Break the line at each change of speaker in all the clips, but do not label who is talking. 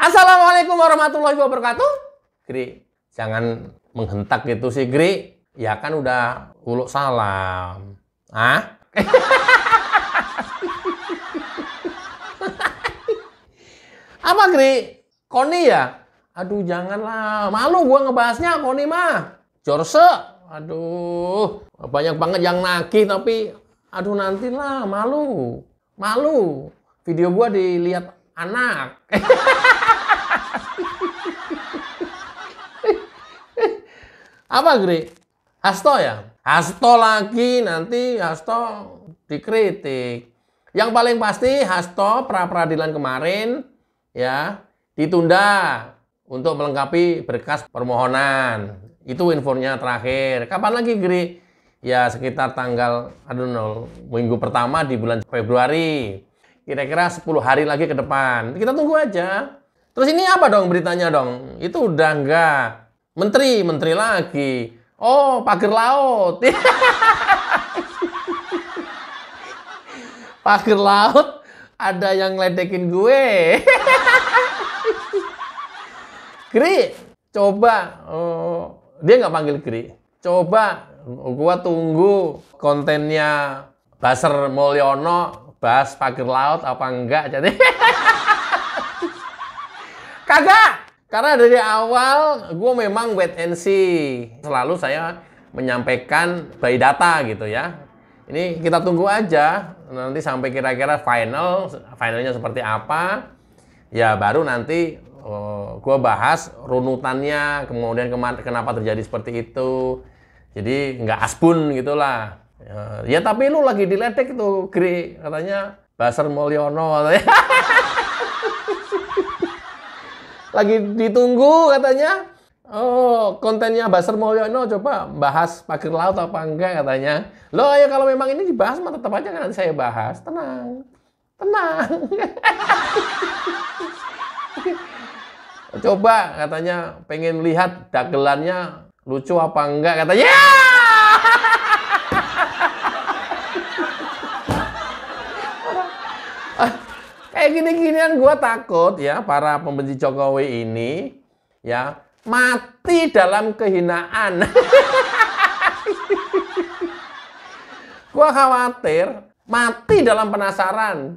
Assalamualaikum warahmatullahi wabarakatuh. Gri, jangan menghentak gitu sih, Gri. Ya kan udah uluk salam. Ah? Apa, Gri? Koni ya? Aduh, janganlah. Malu gua ngebahasnya, Koni mah. Jorse. Aduh, banyak banget yang nagih tapi aduh nantilah, malu. Malu. Video gua dilihat anak. Apa, Gri? Hasto ya? Hasto lagi, nanti Hasto dikritik. Yang paling pasti Hasto pra-peradilan kemarin ya ditunda untuk melengkapi berkas permohonan. Itu infonya terakhir. Kapan lagi, Gri? Ya sekitar tanggal minggu pertama di bulan Februari. Kira-kira 10 hari lagi ke depan. Kita tunggu aja. Terus ini apa dong beritanya dong? Itu udah enggak. Menteri lagi. Oh, pagar laut. Pagar laut ada yang ngeledekin gue. Gri, coba. Dia nggak panggil Gri. Coba, gua tunggu kontennya Baser Mulyono bahas pagar laut apa enggak. Jadi kagak. Karena dari awal gue memang wait and see. Selalu saya menyampaikan by data gitu ya. Ini kita tunggu aja nanti sampai kira-kira finalnya seperti apa. Ya baru nanti gue bahas runutannya, kemudian kenapa terjadi seperti itu. Jadi nggak asbun gitulah. Ya tapi lu lagi diledek itu, Gri, katanya Baser Mulyono katanya. Lagi ditunggu katanya. Oh, kontennya Baser Mulyono coba bahas pagar laut apa enggak katanya. Loh ya kalau memang ini dibahas mah tetap aja kan nanti saya bahas. Tenang. Tenang. Coba katanya pengen lihat dagelannya lucu apa enggak katanya. Kayak gini-ginian gue takut ya para pembenci Jokowi ini ya mati dalam kehinaan. Gue khawatir mati dalam penasaran.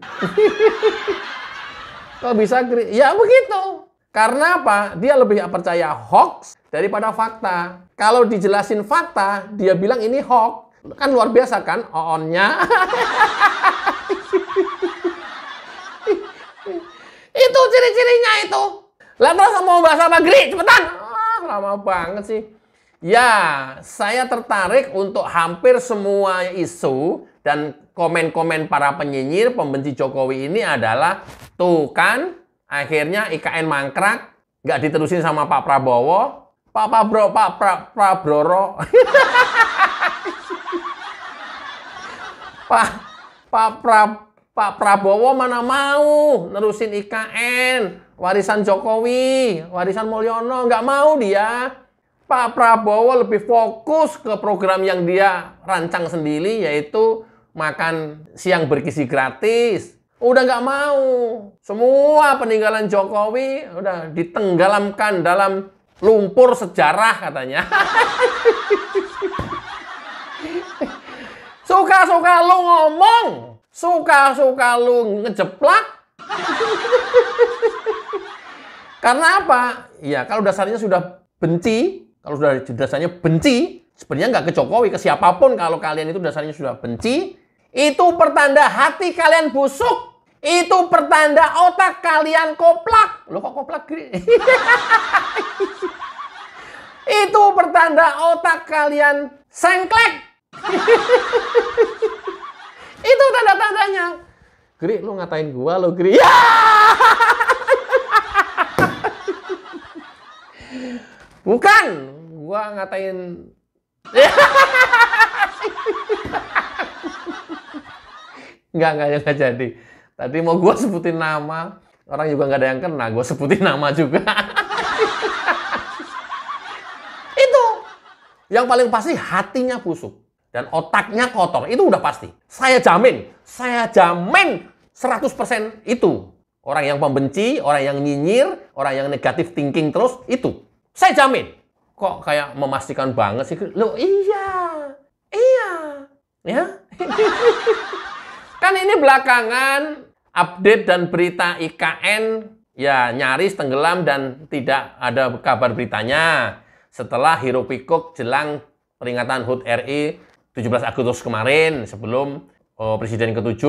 Kok bisa? Ya begitu. Karena apa? Dia lebih percaya hoax daripada fakta. Kalau dijelasin fakta, dia bilang ini hoax. Kan luar biasa kan oonnya. Itu ciri-cirinya itu. Lah terus mau bahas apa, Gri? Cepetan. Lama banget sih. Ya, saya tertarik untuk hampir semua isu dan komen-komen para penyinyir pembenci Jokowi ini adalah tuh kan, akhirnya IKN mangkrak, nggak diterusin sama Pak Prabowo. Pak Prabowo mana mau nerusin IKN, warisan Jokowi, warisan Mulyono, nggak mau dia. Pak Prabowo lebih fokus ke program yang dia rancang sendiri, yaitu makan siang bergizi gratis. Udah nggak mau. Semua peninggalan Jokowi udah ditenggelamkan dalam lumpur sejarah katanya. Suka-suka lu ngomong. Suka-suka lu ngejeplak. Karena apa? Ya, kalau dasarnya sudah benci, kalau sudah dasarnya benci, sebenarnya nggak ke Jokowi, ke siapapun, kalau kalian itu dasarnya sudah benci, itu pertanda hati kalian busuk. Itu pertanda otak kalian koplak. Loh kok koplak, Gri? Itu pertanda otak kalian sengklek. Itu tanda-tandanya. Gri, lu ngatain gua lo, Gri. Ya! Bukan, gua ngatain. Enggak jadi. Tadi mau gua sebutin nama, orang juga nggak ada yang kena, gua sebutin nama juga. Itu. Yang paling pasti hatinya busuk. Dan otaknya kotor, itu udah pasti. Saya jamin 100% itu. orang yang pembenci, orang yang nyinyir, orang yang negatif thinking terus, itu. Saya jamin. Kok kayak memastikan banget sih? Loh iya, ya. Kan ini belakangan update dan berita IKN ya nyaris tenggelam dan tidak ada kabar beritanya. Setelah hiruk pikuk jelang peringatan HUT RI 17 Agustus kemarin sebelum Presiden ke-7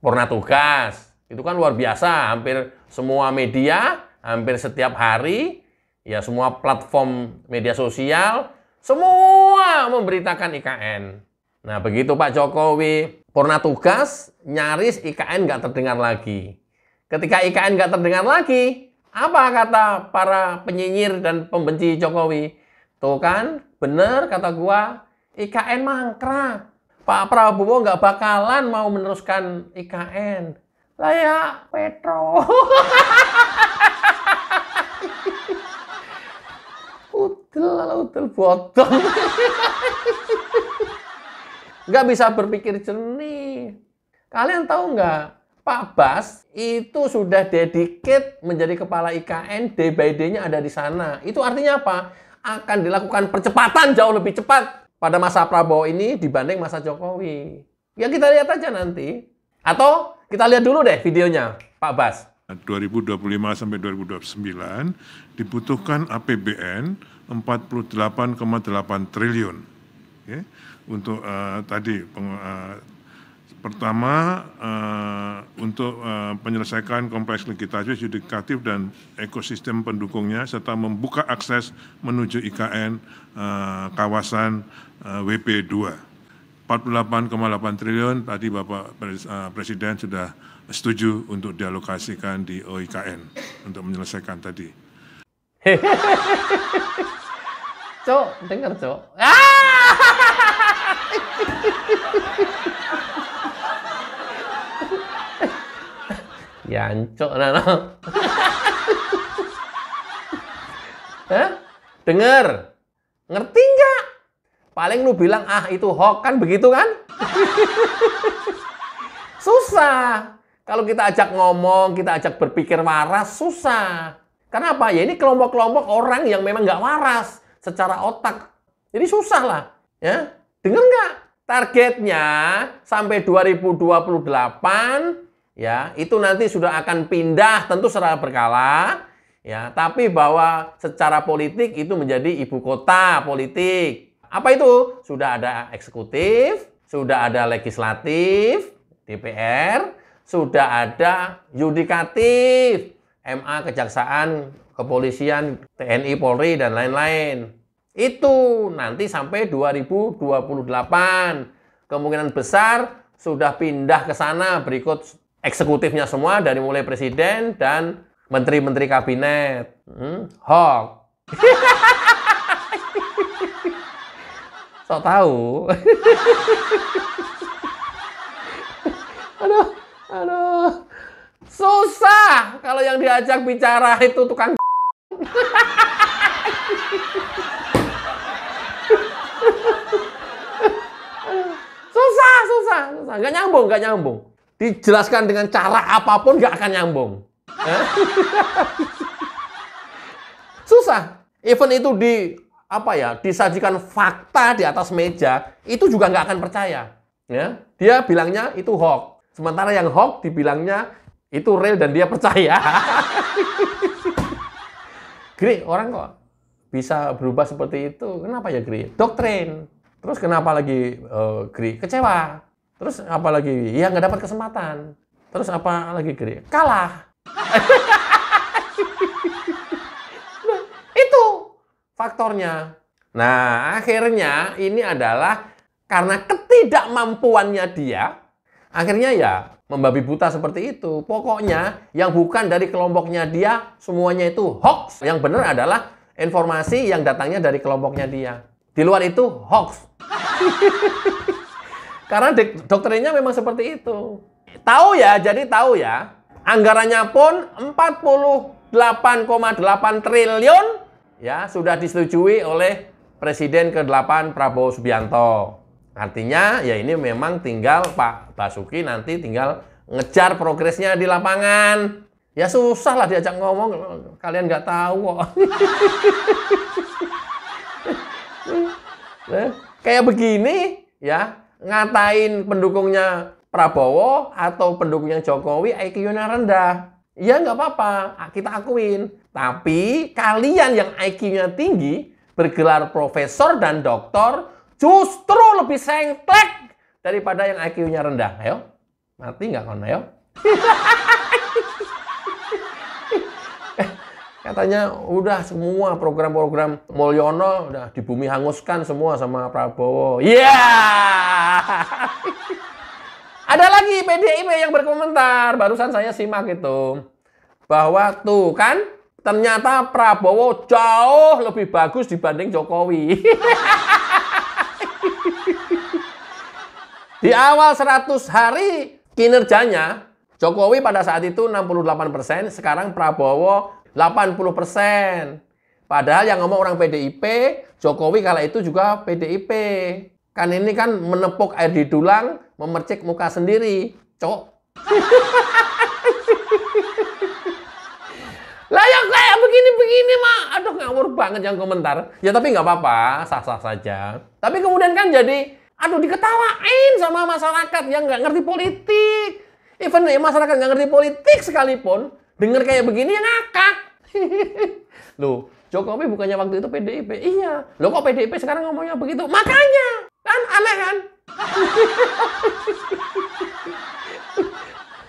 purna tugas. Itu kan luar biasa, hampir semua media, hampir setiap hari, ya semua platform media sosial, semua memberitakan IKN. Nah begitu Pak Jokowi purna tugas, nyaris IKN nggak terdengar lagi. Ketika IKN nggak terdengar lagi, apa kata para penyinyir dan pembenci Jokowi? Tuh kan, bener kata gua, IKN mangkrak. Pak Prabowo nggak bakalan mau meneruskan IKN. Lah ya, Petro. Udel bodoh. Nggak bisa berpikir jernih. Kalian tahu nggak? Pak Bas itu sudah dedicate menjadi kepala IKN, day by day-nya ada di sana. Itu artinya apa? Akan dilakukan percepatan jauh lebih cepat pada masa Prabowo ini dibanding masa Jokowi. Ya kita lihat aja nanti. Atau kita lihat dulu deh videonya Pak Bas.
2025 sampai 2029 dibutuhkan APBN 48,8 triliun. Okay. Untuk tadi pertama untuk menyelesaikan kompleks legislatif, yudikatif dan ekosistem pendukungnya serta membuka akses menuju IKN kawasan WP2. 48,8 triliun tadi Bapak Presiden sudah setuju untuk dialokasikan di OIKN untuk menyelesaikan tadi.
Cok, dengar Cok. Yancok nana. Hah? Dengar. Ngerti nggak? Paling lu bilang, ah itu hoax kan begitu kan? Susah. Kalau kita ajak ngomong, kita ajak berpikir waras, susah. Karena apa? Ya ini kelompok-kelompok orang yang memang nggak waras secara otak. Jadi susah lah. Ya, dengar nggak? Targetnya sampai 2028, ya itu nanti sudah akan pindah tentu secara berkala. Ya, tapi bahwa secara politik itu menjadi ibu kota politik. Apa itu? Sudah ada eksekutif, sudah ada legislatif, DPR, sudah ada yudikatif, MA, Kejaksaan, Kepolisian, TNI, Polri, dan lain-lain. Itu nanti sampai 2028. Kemungkinan besar sudah pindah ke sana berikut eksekutifnya semua dari mulai presiden dan menteri-menteri kabinet. Hoax. Sok tahu. Aduh. Susah kalau yang diajak bicara itu tukang. Susah. Nggak nyambung. Dijelaskan dengan cara apapun nggak akan nyambung. Susah. Even itu disajikan fakta di atas meja, itu juga nggak akan percaya. Ya, dia bilangnya itu hoax. Sementara yang hoax dibilangnya itu real dan dia percaya. Gri, orang kok bisa berubah seperti itu? Kenapa ya, Gri? Doktrin. Terus kenapa lagi, Gri? Kecewa. Terus apa lagi? Ya nggak dapat kesempatan. Terus apa lagi, Gri? Kalah. Faktornya. Nah, akhirnya ini adalah karena ketidakmampuannya dia, akhirnya ya membabi buta seperti itu. Pokoknya yang bukan dari kelompoknya dia, semuanya itu hoax. Yang benar adalah informasi yang datangnya dari kelompoknya dia. Di luar itu hoax. Karena doktrinnya memang seperti itu. Tahu ya, anggarannya pun 48,8 triliun ya sudah disetujui oleh Presiden ke-8 Prabowo Subianto. Artinya ya ini memang tinggal Pak Basuki nanti tinggal ngejar progresnya di lapangan. Ya susah lah diajak ngomong, kalian nggak tahu kok. Kayak begini ya, ngatain pendukungnya Prabowo atau pendukungnya Jokowi IQ-nya rendah. Ya nggak apa-apa, kita akuin. Tapi kalian yang IQ-nya tinggi, bergelar profesor dan doktor, justru lebih sengklek daripada yang IQ-nya rendah. Ayo, mati nggak kon? Ayo. Katanya udah semua program-program Mulyono udah di bumi hanguskan semua sama Prabowo. Iya. Ada lagi PDIP yang berkomentar. Barusan saya simak itu. Bahwa tuh kan ternyata Prabowo jauh lebih bagus dibanding Jokowi. Di awal 100 hari kinerjanya, Jokowi pada saat itu 68%, sekarang Prabowo 80%. Padahal yang ngomong orang PDIP, Jokowi kala itu juga PDIP. Kan ini kan menepuk air di dulang, memercik muka sendiri. Cok. Lah yang kayak begini-begini mah, aduh ngawur banget yang komentar. Ya tapi nggak apa-apa, sah-sah saja. Tapi kemudian kan jadi, aduh diketawain sama masyarakat yang nggak ngerti politik. Even masyarakat nggak ngerti politik sekalipun, dengar kayak begini ya ngakak. Loh, Jokowi bukannya waktu itu PDIP? Iya. Loh kok PDIP sekarang ngomongnya begitu? Makanya. Kan aneh kan?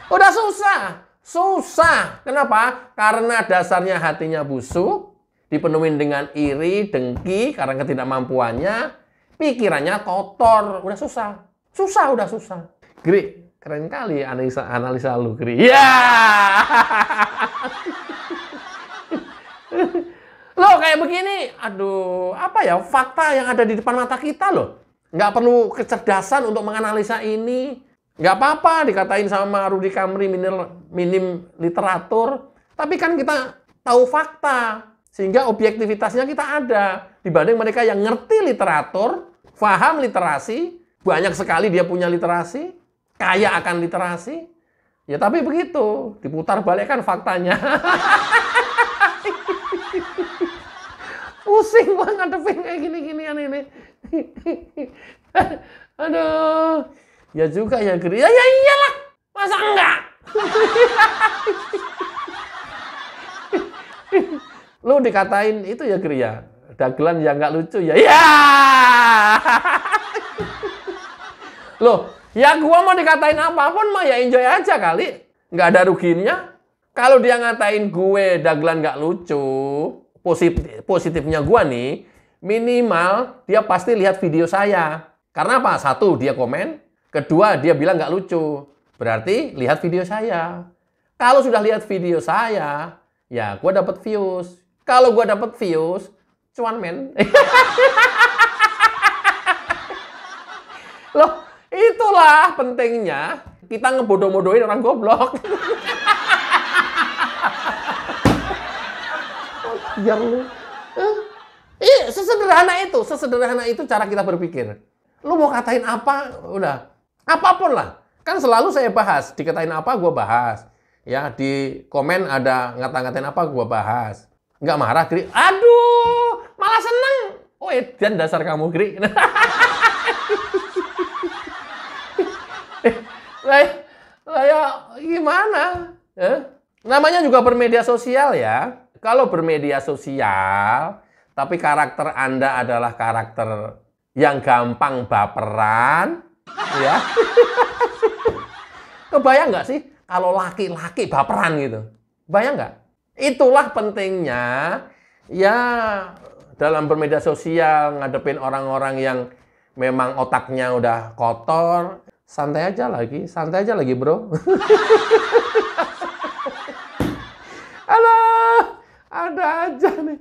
Udah susah. Susah. Kenapa? Karena dasarnya hatinya busuk, dipenuhi dengan iri, dengki, karena ketidakmampuannya, pikirannya kotor. Udah susah. Susah, udah susah. Gri, keren kali analisa lu, Gri. Ya! Loh, kayak begini. Aduh, apa ya? Fakta yang ada di depan mata kita loh. Nggak perlu kecerdasan untuk menganalisa ini. Nggak apa-apa dikatain sama Rudy Kamri minim literatur. Tapi kan kita tahu fakta. Sehingga objektivitasnya kita ada. Dibanding mereka yang ngerti literatur, paham literasi, banyak sekali dia punya literasi, kaya akan literasi. Ya tapi begitu, diputar balik kan faktanya. Pusing banget ngadepin kayak gini-ginian ini. Aduh. Ya juga ya, Gri. Ya iyalah. Masa enggak? Lu dikatain itu ya, Gri ya. Dagelan yang nggak lucu ya. Ya. Loh, ya gua mau dikatain apapun mah ya enjoy aja kali. Nggak ada ruginya. Kalau dia ngatain gue dagelan nggak lucu, positifnya gua nih, minimal dia pasti lihat video saya. Karena apa? Satu, dia komen. Kedua, dia bilang nggak lucu. Berarti lihat video saya. Kalau sudah lihat video saya, ya gue dapat views. Kalau gue dapat views, cuan men. Loh, itulah pentingnya kita ngebodoh-bodohin orang goblok. Biar lu. Sesederhana itu cara kita berpikir. Lu mau katain apa, udah. Apapun lah. Kan selalu saya bahas. Dikatain apa, gue bahas. Ya, di komen ada ngata-ngatain apa, gue bahas. Nggak marah, Gri. Aduh, malah seneng. Oh, dan dasar kamu, Gri. Ya, gimana? Namanya juga bermedia sosial ya. Kalau bermedia sosial, tapi karakter Anda adalah karakter yang gampang baperan, ya. Kebayang nggak sih kalau laki-laki baperan gitu? Bayang nggak? Itulah pentingnya ya dalam bermedia sosial ngadepin orang-orang yang memang otaknya udah kotor. Santai aja lagi bro. Alah, ada aja nih.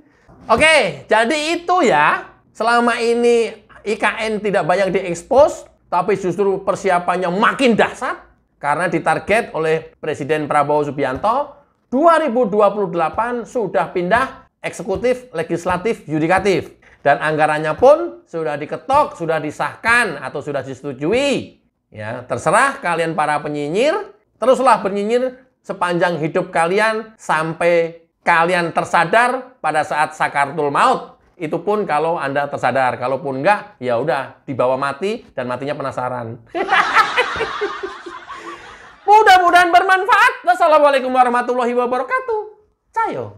Oke, jadi itu ya. Selama ini IKN tidak banyak diekspos, tapi justru persiapannya makin dahsyat karena ditarget oleh Presiden Prabowo Subianto 2028 sudah pindah eksekutif, legislatif, yudikatif. Dan anggarannya pun sudah diketok, sudah disahkan atau sudah disetujui. Ya, terserah kalian para penyinyir, teruslah penyinyir sepanjang hidup kalian sampai kalian tersadar pada saat sakaratul maut. Itu pun kalau Anda tersadar. Kalaupun enggak, ya udah dibawa mati dan matinya penasaran. Mudah-mudahan bermanfaat. Wassalamualaikum warahmatullahi wabarakatuh. Cayo.